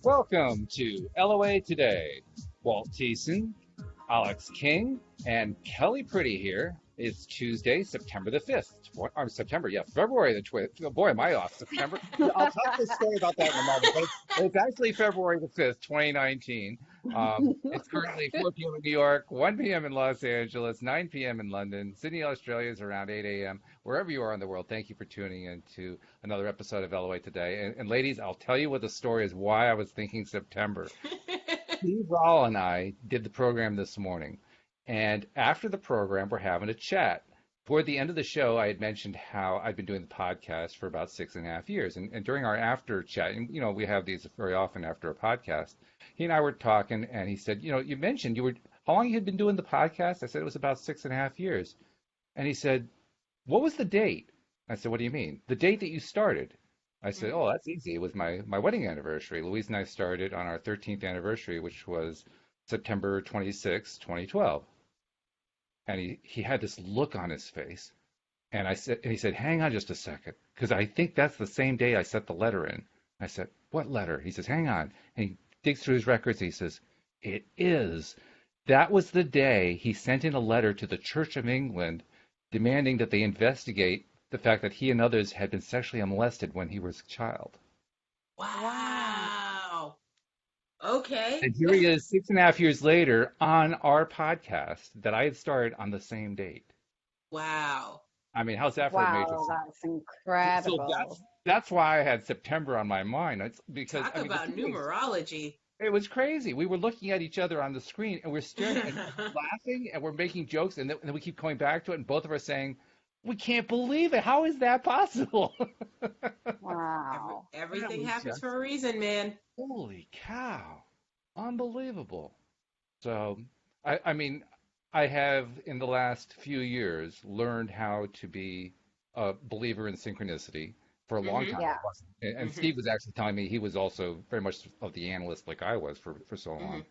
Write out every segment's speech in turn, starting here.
Welcome to LOA Today. Walt Thiessen, Alex King, and Kelly Pretty here. It's Tuesday, September the 5th. February the 5th. Oh boy, am I off. September. I'll tell you a story about that in a moment. But it's actually February the 5th, 2019. It's currently 4 p.m. in New York, 1 p.m. in Los Angeles, 9 p.m. in London. Sydney, Australia is around 8 a.m. Wherever you are in the world, thank you for tuning in to another episode of LOA Today. And ladies, I'll tell you what the story is why I was thinking September. Steve Rawl and I did the program this morning. And after the program, we're having a chat. Toward the end of the show, I had mentioned how I'd been doing the podcast for about 6.5 years. And during our after chat, and we have these very often after a podcast, he and I were talking, and he said, you mentioned how long you had been doing the podcast? I said it was about 6.5 years. And he said, what was the date? I said, what do you mean? The date that you started. I said, oh, that's easy. It was my wedding anniversary. Louise and I started on our 13th anniversary, which was September 26, 2012. And he had this look on his face. And he said, hang on just a second, because I think that's the same day I sent the letter in. I said, what letter? He says, hang on. And he digs through his records. And he says, it is. That was the day he sent in a letter to the Church of England demanding that they investigate the fact that he and others had been sexually molested when he was a child. Wow. Okay. And here he is 6.5 years later on our podcast that I had started on the same date. Wow. I mean, how's that for a major? Wow, that's incredible. So that's why I had September on my mind. It's because Talk about numerology. It was crazy. We were looking at each other on the screen and we're staring and laughing and we're making jokes and then we keep coming back to it and both of us saying, we can't believe it. How is that possible? Wow. Everything happens for a reason, man. Holy cow. Unbelievable. So, I mean, I have in the last few years learned how to be a believer in synchronicity. For a long time. Yeah. And Steve was actually telling me he was also very much of the analyst like I was for so long.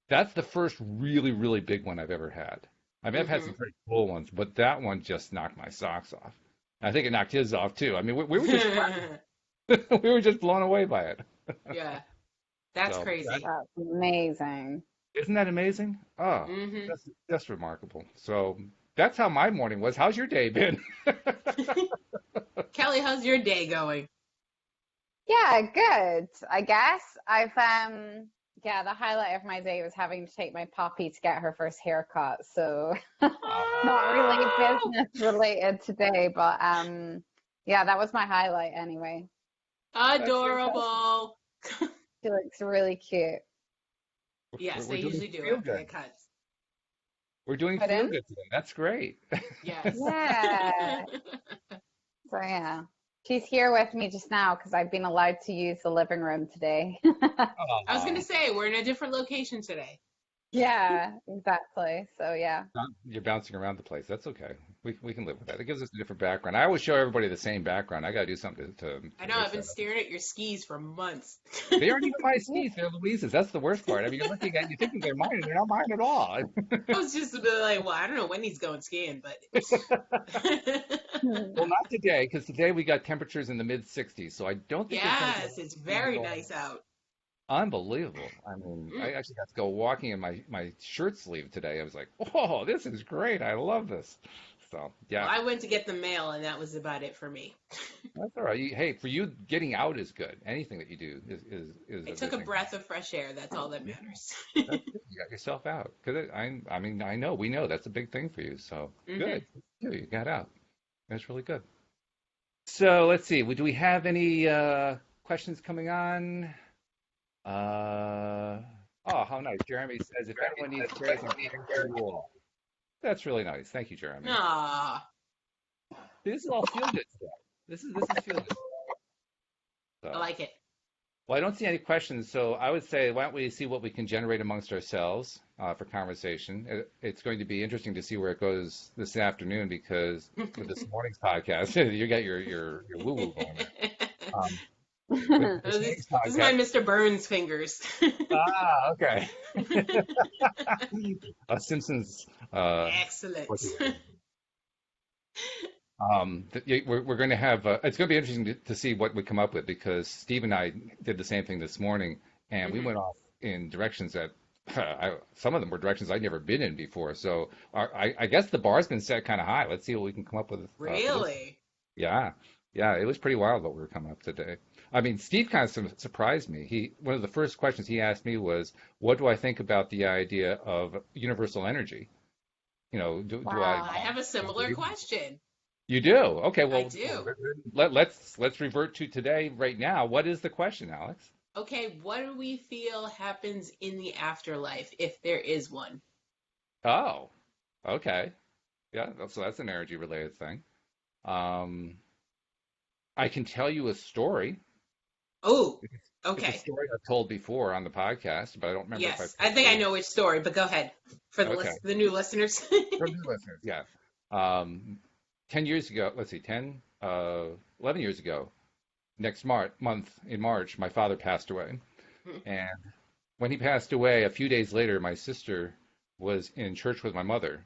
That's the first really, really big one I've ever had. I mean, I've had some pretty cool ones, but that one just knocked my socks off. I think it knocked his off too. I mean, we were just we were just blown away by it. Yeah, that's crazy. That's amazing. Isn't that amazing? Oh, that's remarkable. So that's how my morning was. How's your day been? Kelly, how's your day going? Yeah, good. I guess the highlight of my day was having to take my puppy to get her first haircut. So not really business related today, but that was my highlight anyway. Adorable. She looks really cute. Yes, they usually do after the cuts. We're doing feel good today. That's great. Yes. Yeah. So yeah. She's here with me just now because I've been allowed to use the living room today. I was going to say, we're in a different location today. Yeah, exactly. So yeah. You're bouncing around the place. That's okay. We can live with that. It gives us a different background. I always show everybody the same background. I got to do something to I know. I've been staring at your skis for months. They aren't even my skis. They're Louise's. That's the worst part. I mean, you're thinking they're mine, and they're not mine at all. I was just a bit like, well, I don't know when he's going skiing, but. Well, not today, because today we got temperatures in the mid 60s. So I don't think. Yes, it's very nice out. Unbelievable. I mean, I actually got to go walking in my shirt sleeve today. I was like, oh, this is great. I love this. So, yeah. Well, I went to get the mail, and that was about it for me. That's all right. Hey, for you, getting out is good. Anything that you do is I took a breath of fresh air. That's all that matters. You got yourself out. Because we know that's a big thing for you. So, good. You got out. That's really good. So, let's see. Do we have any questions coming on? Oh, how nice. Jeremy says, if anyone needs chairs, I'm here for you all. That's really nice. Thank you, Jeremy. Aww. This is all feel good stuff. This is feel good. So, I like it. Well, I don't see any questions, so I would say, why don't we see what we can generate amongst ourselves for conversation. It's going to be interesting to see where it goes this afternoon, because for this morning's podcast, you got your woo-woo going. This is my Mr. Burns fingers. Okay. Simpsons. Excellent. We're going to have, it's going to be interesting to see what we come up with because Steve and I did the same thing this morning and we Hmm. went off in directions that some of them were directions I'd never been in before. So I guess the bar's been set kind of high. Let's see what we can come up with for this. Really? Yeah. Yeah. It was pretty wild what we were coming up today. I mean, Steve kind of surprised me. One of the first questions he asked me was, what do I think about the idea of universal energy? Do I I Wow. have a similar believe? question. You do? Okay, I well, do. let's revert to today right now. What is the question, Alex? Okay, what do we feel happens in the afterlife if there is one? Oh, okay. Yeah, so that's an energy related thing. Um, I can tell you a story. Oh, It's a okay. story I've told before on the podcast, but I don't remember if I Yes, I think I told it. know which story, but go ahead for the Okay, the new listeners. for new listeners, yeah. Um, 10 years ago, let's see, 11 years ago, next month in March, my father passed away. And when he passed away, a few days later, my sister was in church with my mother.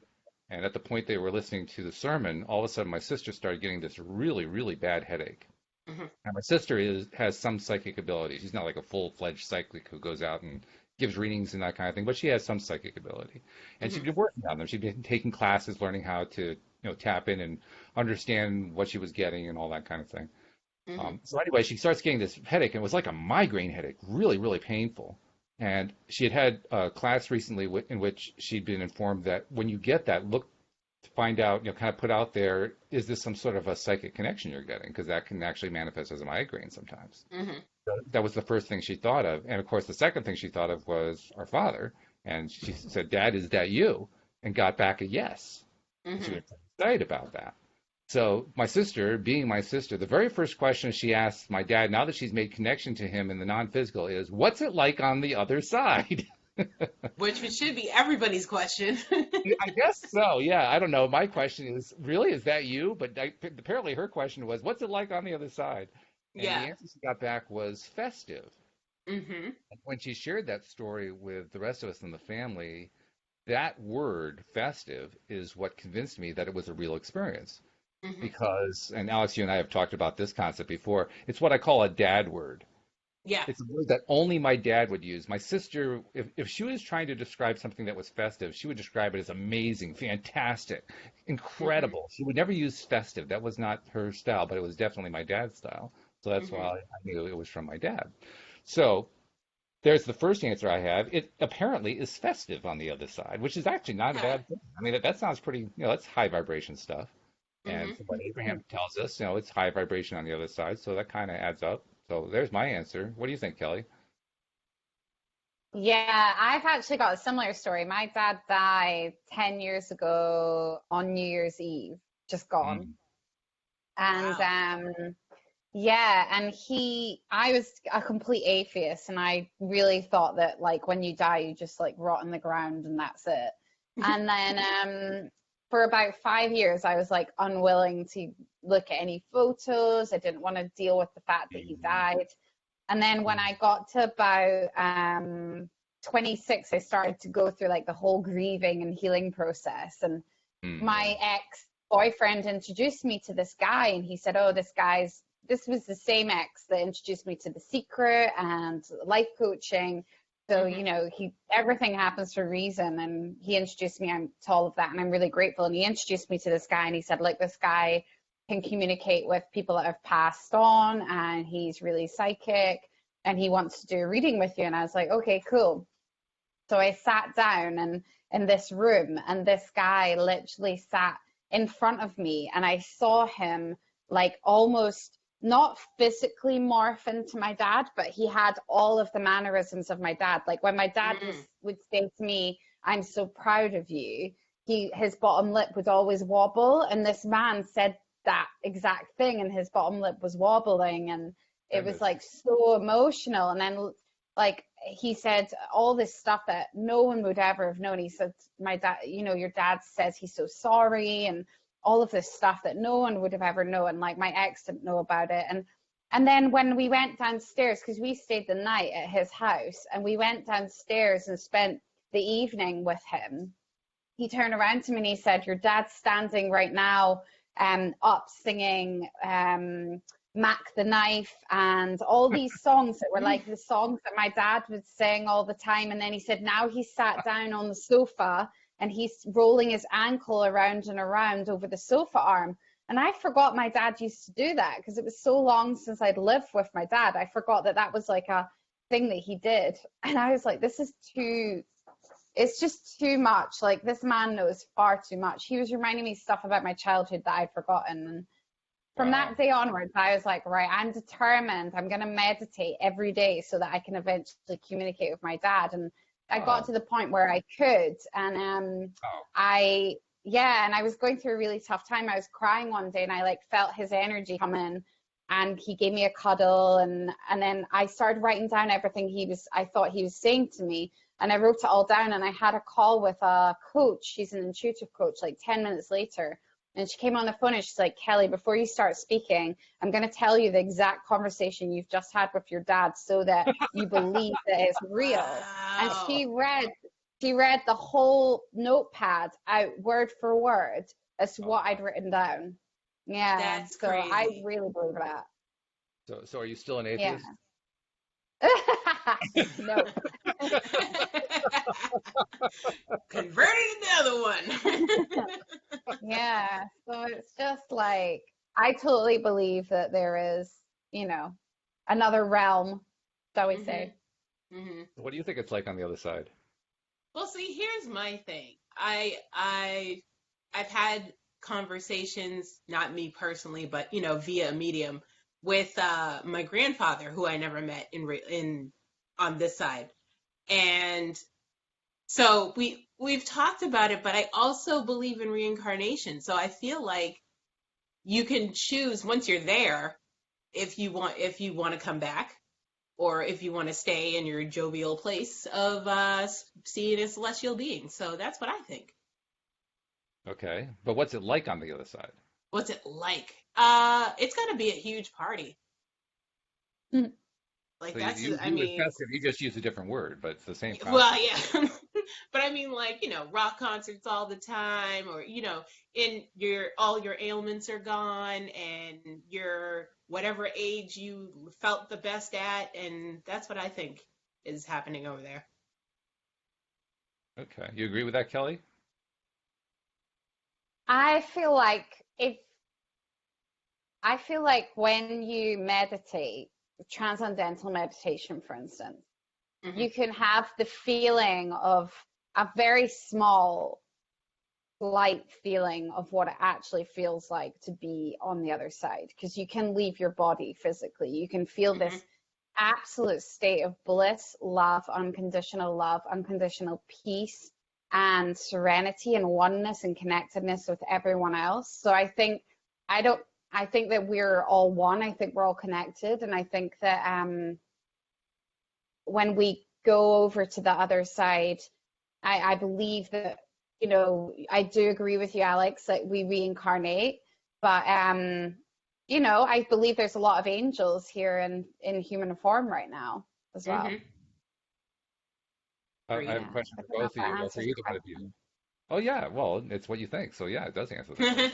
And at the point they were listening to the sermon, all of a sudden my sister started getting this really, really bad headache. Mhm, And my sister has some psychic ability. She's not like a full-fledged psychic who goes out and gives readings and that kind of thing, but she has some psychic ability. And she'd mhm, been working on them. She'd been taking classes, learning how to, tap in and understand what she was getting and all that kind of thing. mhm, So anyway, she starts getting this headache, and it was like a migraine headache, really, really painful. And she had a class recently in which she'd been informed that when you get that, look to find out, kind of put out there, is this some sort of a psychic connection you're getting? Because that can actually manifest as a migraine sometimes. mhm, That was the first thing she thought of. And of course, the second thing she thought of was our father. And she said, Dad, is that you? And got back a yes. And she mhm. was excited about that. So my sister, being my sister, the very first question she asks my dad, now that she's made connection to him in the non-physical, is, "What's it like on the other side?" Which should be everybody's question. I guess so. Yeah, I don't know. My question is, really, is that you? But apparently her question was, "What's it like on the other side?" And the Yeah. answer she got back was festive. Mhm, And when she shared that story with the rest of us in the family, that word, festive, is what convinced me that it was a real experience. mhm. Because, and Alex, you and I have talked about this concept before, it's what I call a dad word. Yeah. It's a word that only my dad would use. My sister, if she was trying to describe something that was festive, she would describe it as amazing, fantastic, Mhm, incredible. She would never use festive. That was not her style, but it was definitely my dad's style. So that's mhm. why I knew it was from my dad. So there's the first answer I have. It apparently is festive on the other side, which is actually not a Okay. bad thing. I mean, that sounds pretty, that's high vibration stuff. And Mhm. from what Abraham tells us, it's high vibration on the other side, so that kind of adds up. So there's my answer. What do you think, Kelly? Yeah, I've actually got a similar story. My dad died 10 years ago on New Year's Eve, just gone. Mm, And Wow. yeah, and I was a complete atheist, and I really thought that like when you die, you just like rot in the ground and that's it. And then for about 5 years, I was like unwilling to look at any photos. I didn't want to deal with the fact that he mm, died. And then when I got to about 26, I started to go through like the whole grieving and healing process. And yeah. my ex boyfriend introduced me to this guy, and he said, "Oh, this was the same ex that introduced me to The Secret and life coaching. So, Mhm, he everything happens for a reason." And he introduced me to all of that, and I'm really grateful. And he introduced me to this guy, and he said, "Like, this guy can communicate with people that have passed on, and he's really psychic, and he wants to do a reading with you." And I was like, "Okay, cool." So I sat down and in this room, and this guy literally sat in front of me, and I saw him like almost not physically morph into my dad, but he had all of the mannerisms of my dad. Like when my dad mm, would say to me, "I'm so proud of you," his bottom lip would always wobble, and this man said that exact thing, and his bottom lip was wobbling, and it was Goodness. like so emotional. And then like he said all this stuff that no one would ever have known. He said, "My dad, your dad says he's so sorry," and all of this stuff that no one would have ever known. Like my ex didn't know about it. And then when we went downstairs, because we stayed the night at his house, and we went downstairs and spent the evening with him, he turned around to me and he said, "Your dad's standing right now up singing Mac the Knife and all these songs that were like the songs that my dad would sing all the time. And then he said now he's sat down on the sofa and he's rolling his ankle around and around over the sofa arm. And I forgot my dad used to do that because it was so long since I'd lived with my dad. I forgot that that was like a thing that he did. And I was like, it's just too much. Like, this man knows far too much. He was reminding me stuff about my childhood that I'd forgotten. And from that day onwards, I was like, right, I'm determined. I'm going to meditate every day so that I can eventually communicate with my dad. And I got to the point where I could. And and I was going through a really tough time. I was crying one day and I like felt his energy come in and he gave me a cuddle. And then I started writing down everything I thought he was saying to me. And I wrote it all down and I had a call with a coach. She's an intuitive coach, like 10 minutes later. And she came on the phone and she's like, Kelly, before you start speaking, I'm going to tell you the exact conversation you've just had with your dad so that you believe that it's real. Wow. And she read the whole notepad out word for word as to what I'd written down. Yeah. That's so crazy. I really believe that. So are you still an atheist? Yeah. No. Converted to the other one. Yeah. So it's just like, I totally believe that there is, another realm, shall we say. Mm-hmm. What do you think it's like on the other side? Well, see, here's my thing. I've had conversations, not me personally, but via a medium with my grandfather, who I never met on this side, and so we've talked about it. But I also believe in reincarnation, so I feel like you can choose once you're there if you want to come back, or if you want to stay in your jovial place of seeing a celestial being. So that's what I think. Okay. But what's it like on the other side? What's it like? It's going to be a huge party. Like, So that's, you I mean, you just use a different word, but it's the same concept. well, yeah. But I mean, like, rock concerts all the time, or, all your ailments are gone and you're whatever age you felt the best at. And that's what I think is happening over there. Okay. You agree with that, Kelly? I feel like when you meditate, transcendental meditation, for instance, you can have the feeling of a very small, light feeling of what it actually feels like to be on the other side, because you can leave your body physically. You can feel this absolute state of bliss, love, unconditional peace, and serenity and oneness and connectedness with everyone else. So I think that we're all one. I think we're all connected. And I think that when we go over to the other side, I believe that, I do agree with you, Alex, that we reincarnate. But, I believe there's a lot of angels here in human form right now as well. I have a question for both of you, or for either one of you. Oh, yeah. Well, it's what you think. So, yeah, it does answer the question.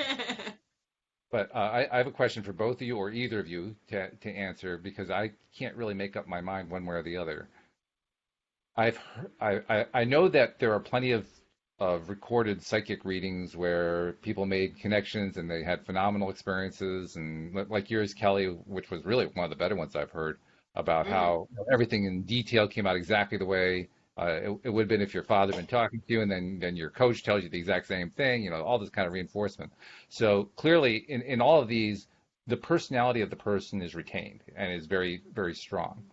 But I have a question for both of you or either of you to answer, because I can't really make up my mind one way or the other. I know that there are plenty of recorded psychic readings where people made connections and they had phenomenal experiences, and like yours, Kelly, which was really one of the better ones I've heard about how everything in detail came out exactly the way it would have been if your father had been talking to you, and then your coach tells you the exact same thing, all this kind of reinforcement. So clearly in all of these, the personality of the person is retained and is very, very strong.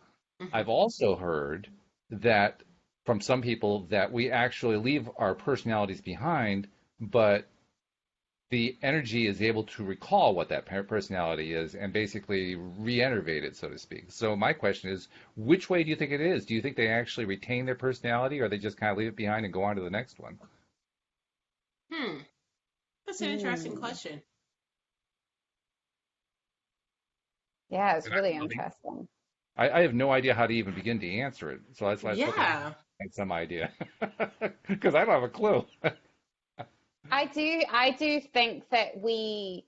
I've also heard that from some people that we actually leave our personalities behind, but the energy is able to recall what that personality is and basically re-enervate it, so to speak. So my question is, which way do you think it is? Do you think they actually retain their personality, or they just kind of leave it behind and go on to the next one? That's an interesting question. Yeah, it's really interesting. I have no idea how to even begin to answer it. So that's why I had some idea, because I don't have a clue. I do think that we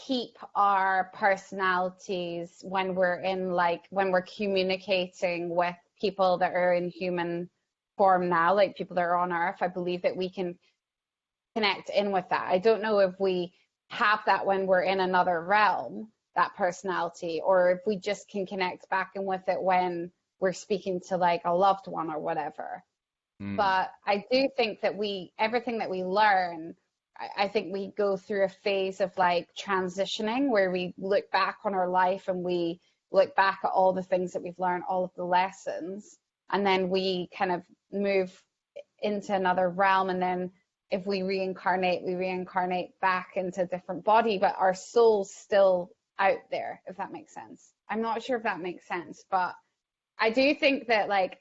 keep our personalities when we're in when we're communicating with people that are in human form now, like people that are on Earth. I believe that we can connect in with that. I don't know if we have that when we're in another realm, that personality, or if we just can connect back in with it when we're speaking to like a loved one or whatever. But I do think that everything that we learn, I think we go through a phase of like transitioning where we look back on our life and we look back at all the things that we've learned, all of the lessons, and then we kind of move into another realm. And then if we reincarnate back into a different body, but our soul's still out there, if that makes sense. I'm not sure if that makes sense, but I do think that like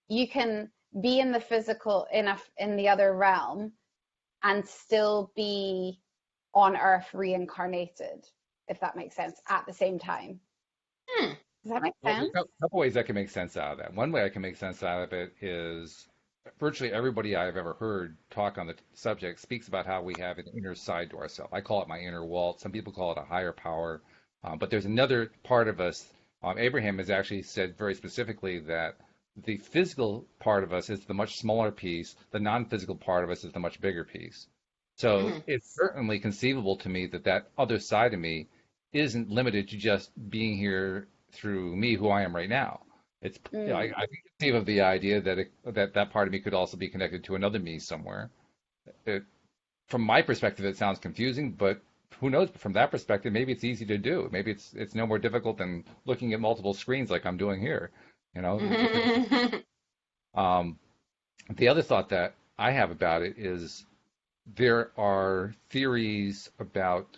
you can be in the physical in the other realm and still be on Earth reincarnated, if that makes sense, at the same time. Does that make sense? Well, a couple ways I can make sense out of that. One way I can make sense out of it is virtually everybody I've ever heard talk on the subject speaks about how we have an inner side to ourselves. I call it my inner wall. Some people call it a higher power. But there's another part of us. Abraham has actually said very specifically that the physical part of us is the much smaller piece. The non-physical part of us is the much bigger piece. So it's certainly conceivable to me that that other side of me isn't limited to just being here through me, who I am right now. It's I can conceive of the idea that that part of me could also be connected to another me somewhere. From my perspective, it sounds confusing, but who knows? From that perspective, maybe it's easy to do. Maybe it's no more difficult than looking at multiple screens like I'm doing here. You know. The other thought that I have about it is there are theories about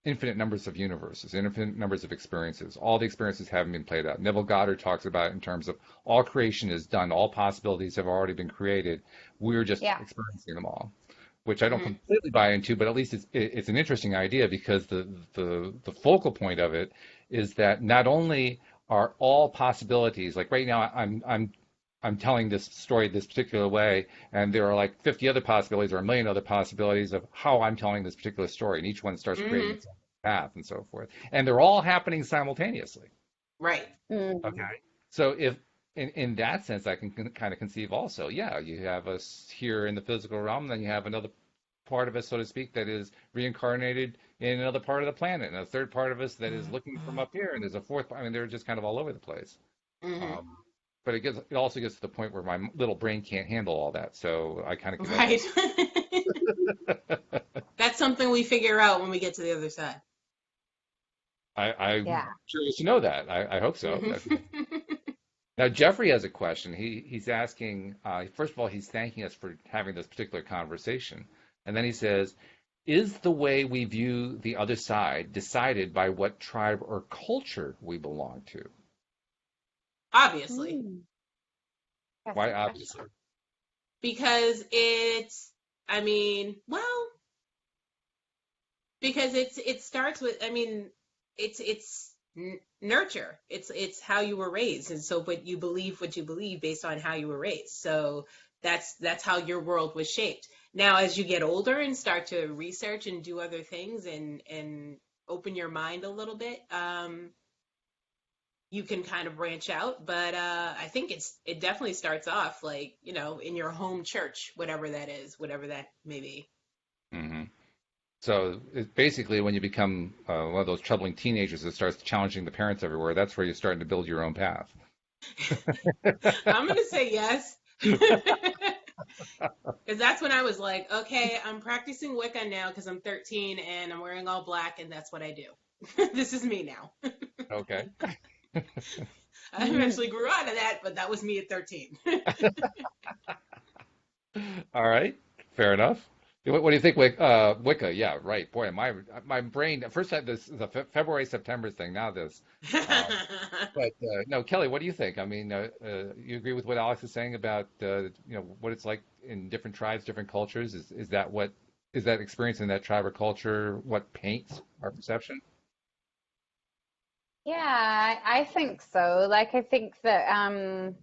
infinite numbers of universes, infinite numbers of experiences. All the experiences haven't been played out. Neville Goddard talks about it in terms of all creation is done. All possibilities have already been created. We're just experiencing them all, which I don't completely buy into, but at least it's an interesting idea because the focal point of it is that not only are all possibilities, like right now I'm telling this story this particular way, and there are like 50 other possibilities or a million other possibilities of how I'm telling this particular story, and each one starts creating its own path and so forth. And they're all happening simultaneously. Right. Okay. So if in that sense, I can kind of conceive also, yeah, you have us here in the physical realm, then you have another part of us, so to speak, that is reincarnated in another part of the planet, and a third part of us that is looking from up here, and there's a fourth. I mean, they're just kind of all over the place. But it also gets to the point where my little brain can't handle all that, so I kind of give up. That's something we figure out when we get to the other side. I'm curious to know that. I hope so. Now, Jeffrey has a question. He's asking, first of all, he's thanking us for having this particular conversation. And then he says, is the way we view the other side decided by what tribe or culture we belong to? Obviously. Why obviously? Because because it starts with, it's nurture. It's how you were raised. And so, but you believe what you believe based on how you were raised. So that's how your world was shaped. Now, as you get older and start to research and do other things and open your mind a little bit, you can kind of branch out. But I think it definitely starts off like, in your home church, whatever that is, whatever that may be. So basically, when you become one of those troubling teenagers that starts challenging the parents everywhere, that's where you're starting to build your own path. I'm going to say yes. Because that's when I was like, okay, I'm practicing Wicca now because I'm 13 and I'm wearing all black and that's what I do. This is me now. Okay. I eventually grew out of that, but that was me at 13. All right. Fair enough. What do you think, Wicca? Yeah, right. Boy, my brain, first I had this, the February, September thing, now this. But no, Kelly, what do you think? I mean, you agree with what Alex is saying about, what it's like in different tribes, different cultures? Is that experience in that tribe or culture what paints our perception? Yeah, I think so. Like, I think that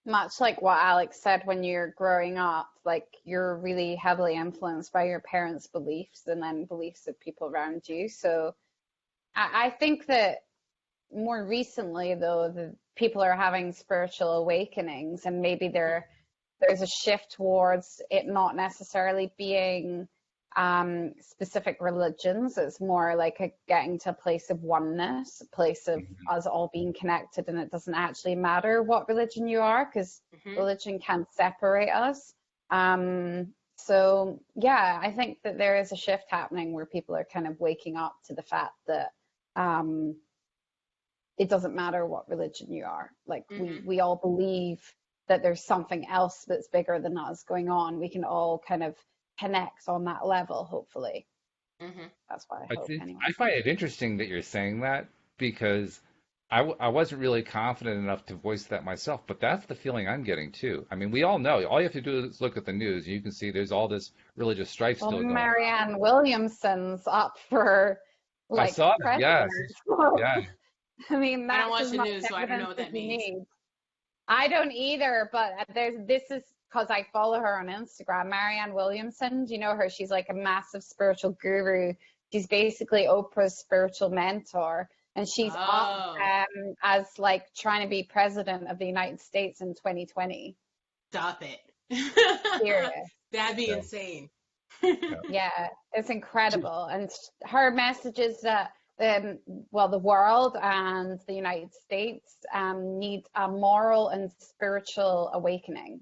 Much like what Alex said, when you're growing up, like you're really heavily influenced by your parents' beliefs and then beliefs of people around you. So I think that more recently, though, the people are having spiritual awakenings, and maybe there's a shift towards it not necessarily being specific religions. It's more like getting to a place of oneness, a place of us all being connected, and it doesn't actually matter what religion you are, because religion can separate us. So yeah, I think that there is a shift happening where people are kind of waking up to the fact that it doesn't matter what religion you are. Like we all believe that there's something else that's bigger than us going on. We can all kind of connect on that level, hopefully. That's what I hope, anyway. I find it interesting that you're saying that, because I wasn't really confident enough to voice that myself, but that's the feeling I'm getting too. I mean, we all know. All you have to do is look at the news, and you can see there's all this religious strife still going on. Marianne Williamson's up for I saw that, yes. Yeah. I mean, I don't watch the news, so I don't know what that means. I don't either, but this is because I follow her on Instagram. Marianne Williamson, do you know her? She's like a massive spiritual guru. She's basically Oprah's spiritual mentor, and she's up as like trying to be president of the United States in 2020. Stop it. Serious. That'd be insane. Yeah, it's incredible. And her message is that the world and the United States need a moral and spiritual awakening.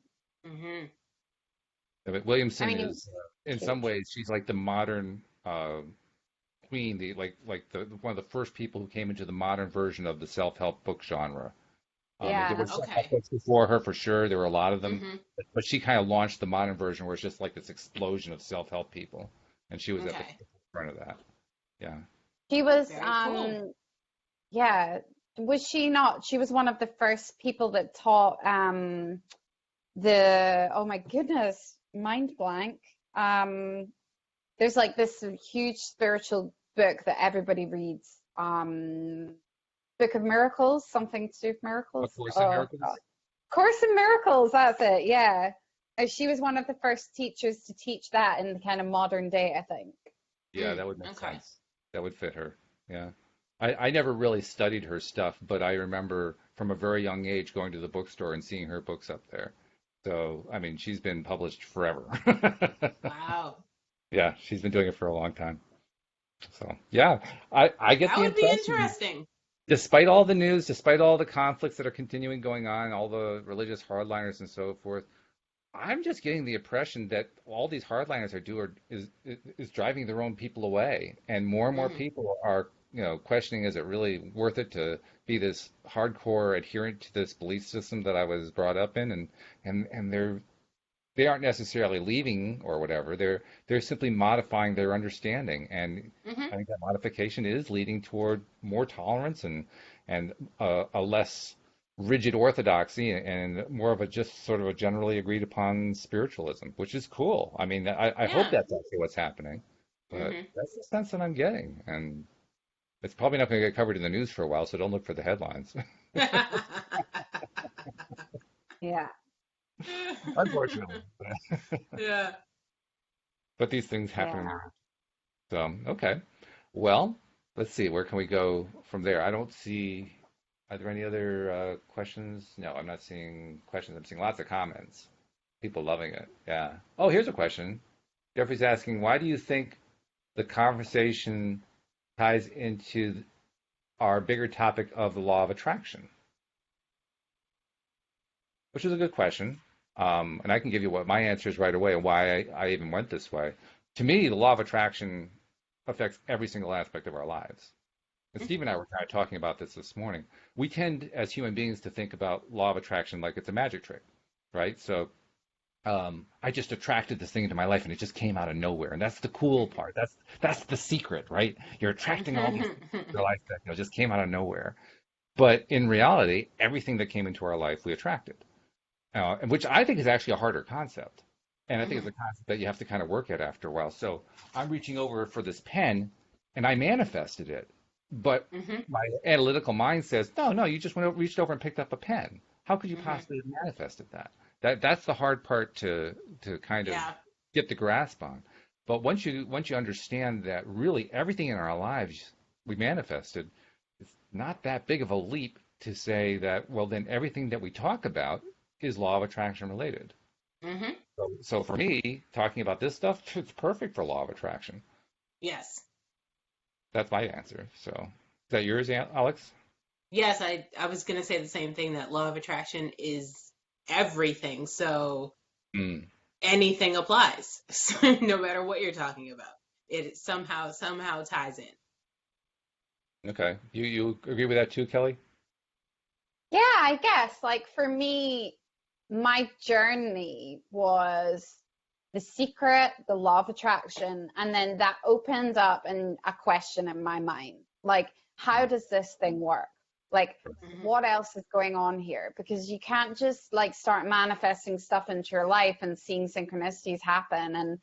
But Williamson is, in some ways, she's like the modern queen, the one of the first people who came into the modern version of the self-help book genre. There were self-help books before her, for sure. There were a lot of them, but she kind of launched the modern version, where it's just like this explosion of self-help people, and she was at the front of that. Yeah. She was, cool. Was she not? She was one of the first people that taught oh my goodness, mind blank. There's like this huge spiritual book that everybody reads. Book of Miracles, something to do with miracles. A Course in Miracles? God. Course in Miracles, that's it, yeah. She was one of the first teachers to teach that in the kind of modern day, I think. Yeah, that would make sense. That would fit her. Yeah. I never really studied her stuff, but I remember from a very young age going to the bookstore and seeing her books up there. So, I mean, she's been published forever. Wow. Yeah, she's been doing it for a long time. So, yeah, I get that the would be impression, interesting. despite all the news, despite all the conflicts that are continuing going on, all the religious hardliners and so forth, I'm just getting the impression that all these hardliners is driving their own people away, and more people are, questioning, is it really worth it to be this hardcore adherent to this belief system that I was brought up in, and they aren't necessarily leaving or whatever. They're simply modifying their understanding, and I think that modification is leading toward more tolerance and a less rigid orthodoxy and more of a just sort of a generally agreed upon spiritualism, which is cool. I mean, I hope that's actually what's happening, but that's the sense that I'm getting, and it's probably not going to get covered in the news for a while, so don't look for the headlines. Yeah. Unfortunately. Yeah. But these things happen. Yeah. So, okay. Well, let's see. Where can we go from there? I don't see. Are there any other questions? No, I'm not seeing questions. I'm seeing lots of comments. People loving it. Yeah. Oh, here's a question. Jeffrey's asking, why do you think the conversation ties into our bigger topic of the law of attraction? Which is a good question. And I can give you what my answer is right away and why I even went this way. To me, the law of attraction affects every single aspect of our lives. And Steve and I were kind of talking about this morning. We tend, as human beings, to think about law of attraction like it's a magic trick, right? So I just attracted this thing into my life, and it just came out of nowhere. And that's the cool part. That's the secret, right? You're attracting all these things in your life that just came out of nowhere. But in reality, everything that came into our life, we attracted. Which I think is actually a harder concept. And I think it's a concept that you have to kind of work at after a while. So I'm reaching over for this pen, and I manifested it. But my analytical mind says, no, you just reached over and picked up a pen. how could you Hmm. possibly have manifested that? That's the hard part to kind of Yeah. get the grasp on. But once you understand that really everything in our lives we manifested, it's not that big of a leap to say that, well, then everything that we talk about is law of attraction related. Hmm. So for me, talking about this stuff, it's perfect for law of attraction. Yes. That's my answer. So is that yours, Alex? Yes, I was gonna say the same thing, that law of attraction is everything. So Mm, anything applies. So no matter what you're talking about. It somehow ties in. okay. You agree with that too, Kelly? Yeah, I guess like for me, my journey was The Secret, the law of attraction, and then that opened up and a question in my mind. Like, how Mm, does this thing work? Like, Hmm. what else is going on here? Because you can't just like start manifesting stuff into your life and seeing synchronicities happen and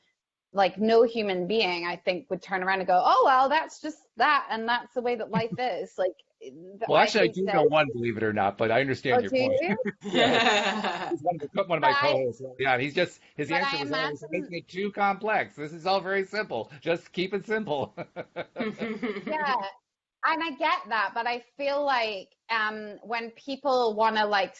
like no human being I think would turn around and go, oh well, that's just that and that's the way that life is. Like Well, I actually, I they do said, know one, believe it or not, but I oh, understand your do point. you? Yeah, he's one of But my I co-hosts. Yeah, and his but answer I was always, "You're imagine, making it too complex. This is all very simple. Just keep it simple." yeah, and I get that, but I feel like when people want to like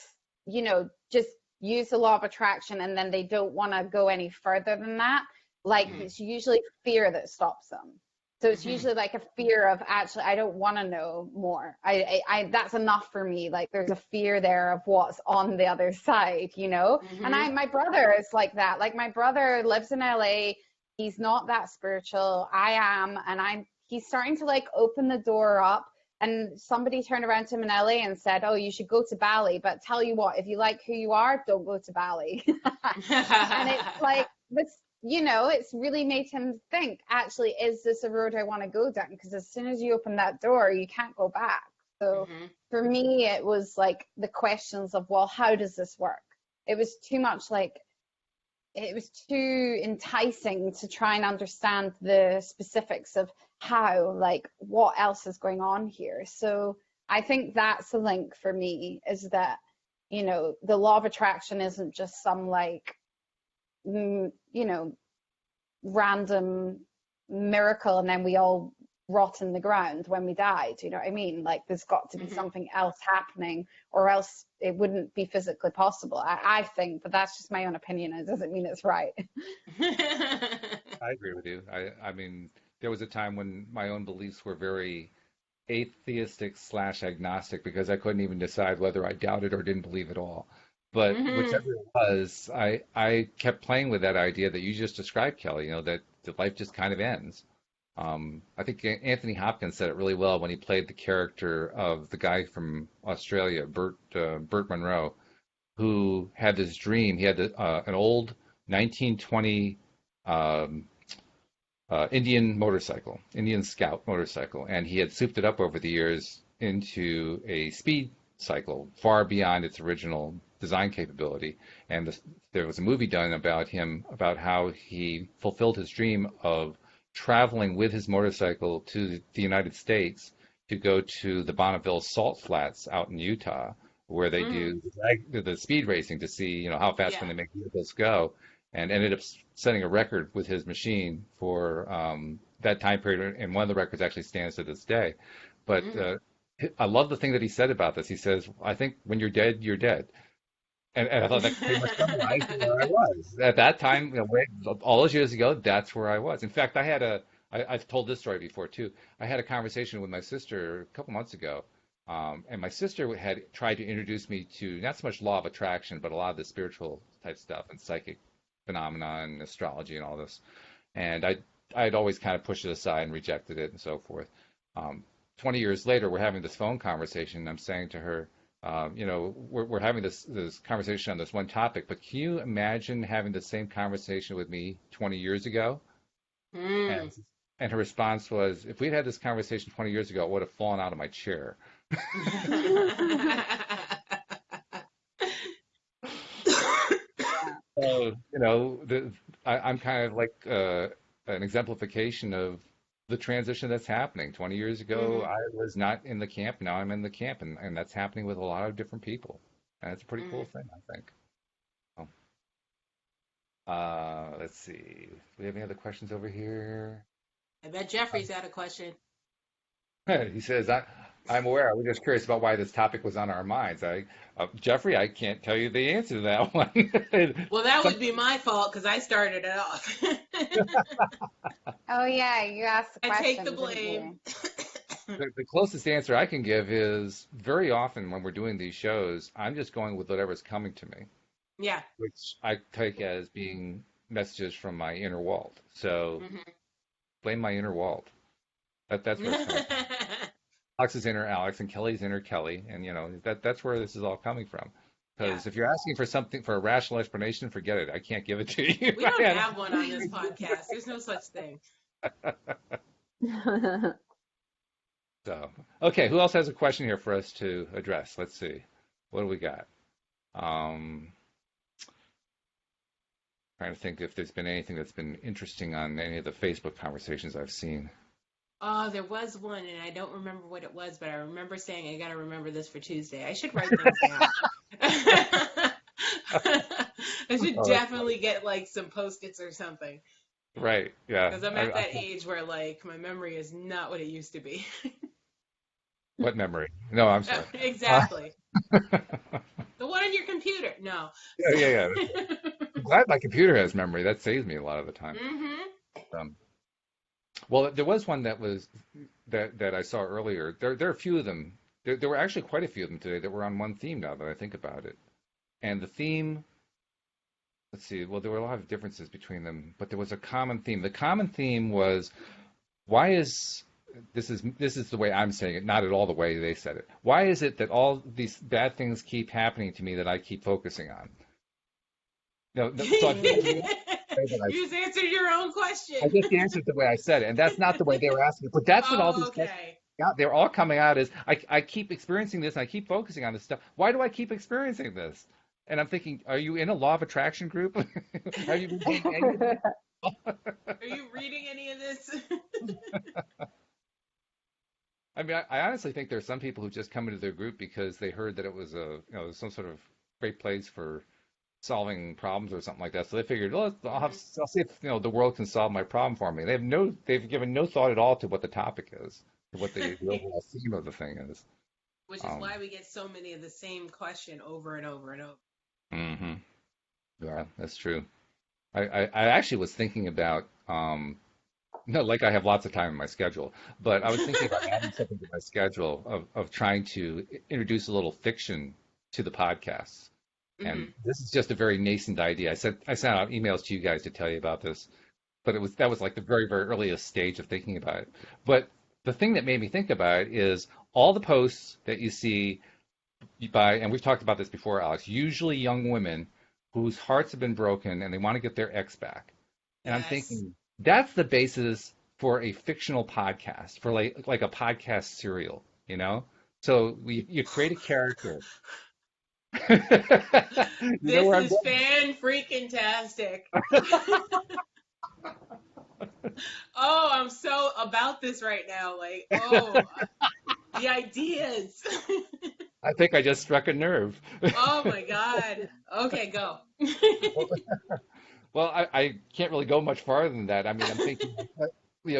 just use the law of attraction and then they don't want to go any further than that, like Mm, it's usually fear that stops them. So it's Hmm. usually like a fear of actually I don't want to know more. I that's enough for me. Like there's a fear there of what's on the other side, you know? And Hmm. my brother is like that. Like my brother lives in LA. He's not that spiritual. I am, and he's starting to like open the door up. And somebody turned around to him in LA and said, "Oh, you should go to Bali, but tell you what, if you like who you are, don't go to Bali." And it's like this, it's really made him think, actually, is this a road I want to go down? Because as soon as you open that door, you can't go back. So Hmm. for me, it was like the questions of, well, how does this work? It was too much like it was too enticing to try and understand the specifics of how, like, what else is going on here. So I think that's the link for me is that, the law of attraction isn't just some like, mm, you know, random miracle and then we all rot in the ground when we die. Do you know what I mean? Like there's got to be Hmm. something else happening or else it wouldn't be physically possible. I think, but that's just my own opinion. It doesn't mean it's right. I agree with you. I mean, there was a time when my own beliefs were very atheistic slash agnostic because I couldn't even decide whether I doubted or didn't believe at all. But Hmm. whichever it was, I kept playing with that idea that you just described, Kelly, that life just kind of ends. I think Anthony Hopkins said it really well when he played the character of the guy from Australia, Burt Munro, who had this dream. He had an old 1920 um, Indian Scout motorcycle, and he had souped it up over the years into a speed cycle far beyond its original design capability. And there was a movie done about him, about how he fulfilled his dream of traveling with his motorcycle to the United States to go to the Bonneville Salt Flats out in Utah, where they Hmm. do the speed racing to see, how fast can Yeah. they make vehicles go, and ended up setting a record with his machine for that time period, and one of the records actually stands to this day. But Hmm. I love the thing that he said about this. He says, "I think when you're dead, you're dead." And I thought that pretty much summarized where I was at that time. All those years ago, that's where I was. In fact, I've told this story before too. I had a conversation with my sister a couple months ago, and my sister had tried to introduce me to not so much law of attraction, but a lot of the spiritual type stuff and psychic phenomena and astrology and all this. And I'd always kind of pushed it aside and rejected it and so forth. Um, 20 years later, we're having this phone conversation. And I'm saying to her, we're having this conversation on this one topic, but can you imagine having the same conversation with me 20 years ago? And Mm. and her response was, if we'd had this conversation 20 years ago, I would have fallen out of my chair. So, I'm kind of like an exemplification of the transition that's happening. 20 years ago, Mhm. I was not in the camp. Now I'm in the camp, and that's happening with a lot of different people. And it's a pretty cool Hmm. thing, I think. Let's see. Do we have any other questions over here? I bet Jeffrey's got a question. He says, I'm aware. I was just curious about why this topic was on our minds. Jeffrey, I can't tell you the answer to that one. Well, that Some, would be my fault because I started it off. Oh yeah, you asked the I take question, the didn't blame. you? the closest answer I can give is very often when we're doing these shows, I'm just going with whatever's coming to me, Yeah. which I take as being messages from my inner Walt. So Hmm. blame my inner Walt. That's where it's coming from. Alex's inner Alex and Kelly's inner Kelly, and that's where this is all coming from. Yeah. Because if you're asking for something for a rational explanation, forget it. I can't give it to you. We don't have one on this podcast. There's no such thing. So, okay, who else has a question here for us to address? Let's see. What do we got? Um, Trying to think if there's been anything that's been interesting on any of the Facebook conversations I've seen. Oh, there was one, and I don't remember what it was, but I remember saying I got to remember this for Tuesday. I should write things down. I should Oh, that's funny. definitely get like some post-its or something Right, yeah. because I'm at that age where like my memory is not what it used to be. What memory? No, I'm sorry. Exactly. The one on your computer. No. Yeah. I'm glad my computer has memory. That saves me a lot of the time. Hmm. Um, well, there was one that I saw earlier. There are a few of them. There were actually quite a few of them today that were on one theme now that I think about it. And the theme, let's see, well, there were a lot of differences between them, but there was a common theme. The common theme was why is this is the way I'm saying it, not at all the way they said it. Why is it that all these bad things keep happening to me that I keep focusing on? So You just answered your own question. I just answered the way I said it, and that's not the way they were asking. But that's what all Oh, these questions, okay. yeah, they're all coming out as I keep experiencing this, and I keep focusing on this stuff. Why do I keep experiencing this? And I'm thinking, are you in a law of attraction group? Are you reading any of this? Are you reading any of this? I mean, I honestly think there's some people who just come into their group because they heard that it was some sort of great place for solving problems or something like that. So they figured, well, Hmm. I'll see if the world can solve my problem for me. They've given no thought at all to what the topic is, to what the overall theme of the thing is. Which is Um, why we get so many of the same question over and over and over. hmm Yeah, that's true. I actually was thinking about no, like I have lots of time in my schedule, but I was thinking about adding something to my schedule of trying to introduce a little fiction to the podcast. Hmm. And this is just a very nascent idea. I sent out emails to you guys to tell you about this, but that was like the very, very earliest stage of thinking about it. But the thing that made me think about it is all the posts that you see by, and we've talked about this before, Alex, usually young women whose hearts have been broken and they want to get their ex back. And I'm Yes. thinking that's the basis for a fictional podcast, for like a podcast serial, you know? So you create a character. You know This where I'm is going? fan freaking tastic. Oh, I'm so about this right now. Like, oh, the ideas. I think I just struck a nerve. Oh my God. Okay, go. Well, I can't really go much farther than that. I mean, I'm thinking,